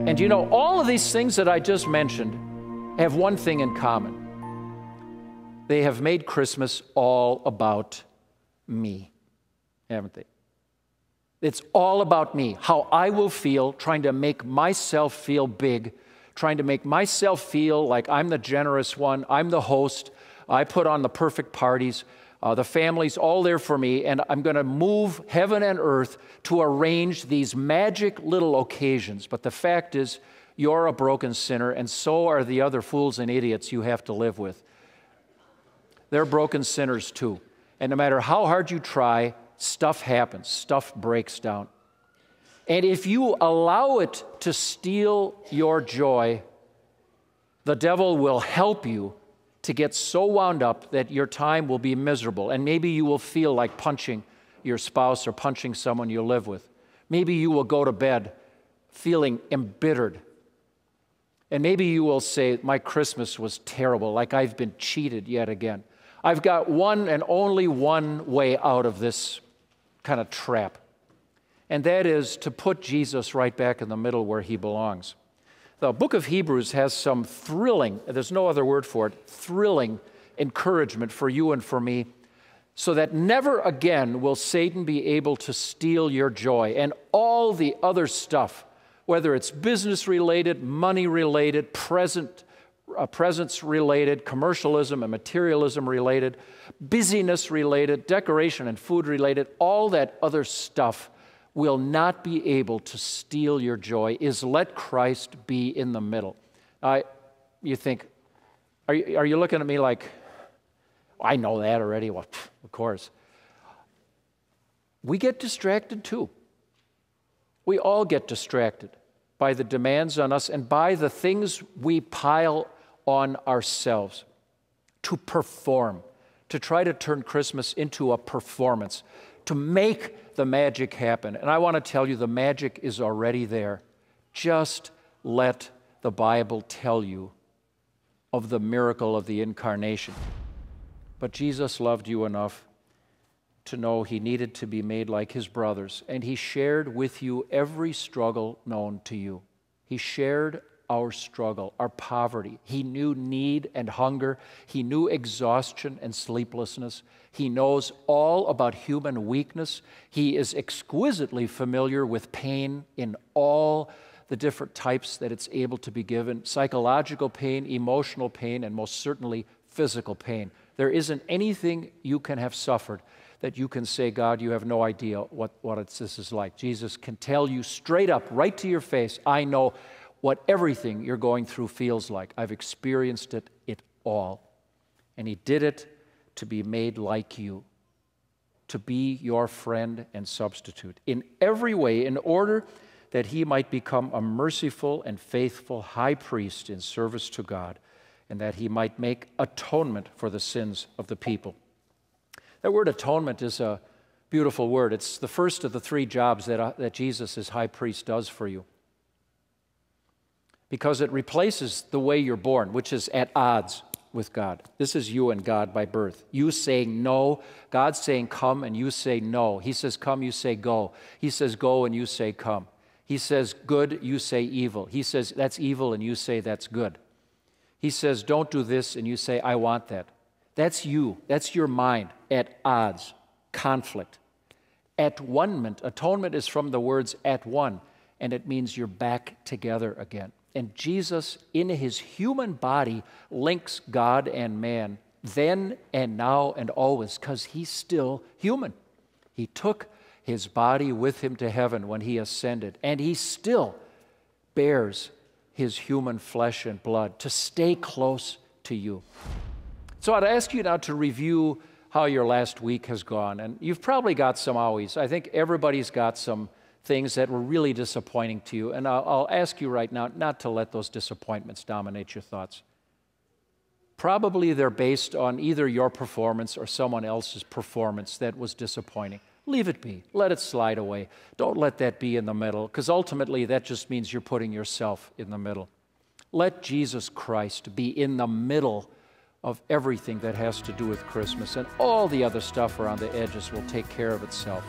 And you know, all of these things that I just mentioned have one thing in common. They have made Christmas all about me, haven't they? It's all about me, how I will feel, trying to make myself feel big, trying to make myself feel like I'm the generous one, I'm the host, I put on the perfect parties, the family's all there for me, and I'm going to move heaven and earth to arrange these magic little occasions. But the fact is, you're a broken sinner, and so are the other fools and idiots you have to live with. They're broken sinners too. And no matter how hard you try, stuff happens, stuff breaks down. And if you allow it to steal your joy, the devil will help you to get so wound up that your time will be miserable. And maybe you will feel like punching your spouse or punching someone you live with. Maybe you will go to bed feeling embittered. And maybe you will say, my Christmas was terrible, like I've been cheated yet again. I've got one and only one way out of this kind of trap. And that is to put Jesus right back in the middle where he belongs. The book of Hebrews has some thrilling, there's no other word for it, thrilling encouragement for you and for me, so that never again will Satan be able to steal your joy and all the other stuff, whether it's business-related, money-related, presence-related, commercialism and materialism-related, busyness-related, decoration and food-related, all that other stuff will not be able to steal your joy, is let Christ be in the middle. You think, are you looking at me like, I know that already? Well, of course. We get distracted too. We all get distracted by the demands on us and by the things we pile on ourselves to perform, to try to turn Christmas into a performance, to make the magic happen. And I want to tell you, the magic is already there. Just let the Bible tell you of the miracle of the incarnation. But Jesus loved you enough to know he needed to be made like his brothers, and he shared with you every struggle known to you. He shared our struggle, our poverty. He knew need and hunger. He knew exhaustion and sleeplessness. He knows all about human weakness. He is exquisitely familiar with pain in all the different types that it's able to be given: psychological pain, emotional pain, and most certainly physical pain. There isn't anything you can have suffered that you can say, God, you have no idea what this is like. Jesus can tell you straight up, right to your face, I know what everything you're going through feels like. I've experienced it all. And he did it to be made like you, to be your friend and substitute in every way, in order that he might become a merciful and faithful high priest in service to God, and that he might make atonement for the sins of the people. That word atonement is a beautiful word. It's the first of the three jobs that Jesus as high priest does for you, because it replaces the way you're born, which is at odds with God. This is you and God by birth. You saying no, God saying come, and you say no. He says come, you say go. He says go, and you say come. He says good, you say evil. He says that's evil, and you say that's good. He says don't do this, and you say I want that. That's you. That's your mind at odds, conflict. At one-ment. Atonement is from the words at one, and it means you're back together again. And Jesus, in his human body, links God and man then and now and always, because he's still human. He took his body with him to heaven when he ascended, and he still bears his human flesh and blood to stay close to you. So I'd ask you now to review how your last week has gone. And you've probably got some owies. I think everybody's got some things that were really disappointing to you. And I'll ask you right now not to let those disappointments dominate your thoughts. Probably they're based on either your performance or someone else's performance that was disappointing. Leave it be. Let it slide away. Don't let that be in the middle, because ultimately that just means you're putting yourself in the middle. Let Jesus Christ be in the middle of everything that has to do with Christmas, and all the other stuff around the edges will take care of itself.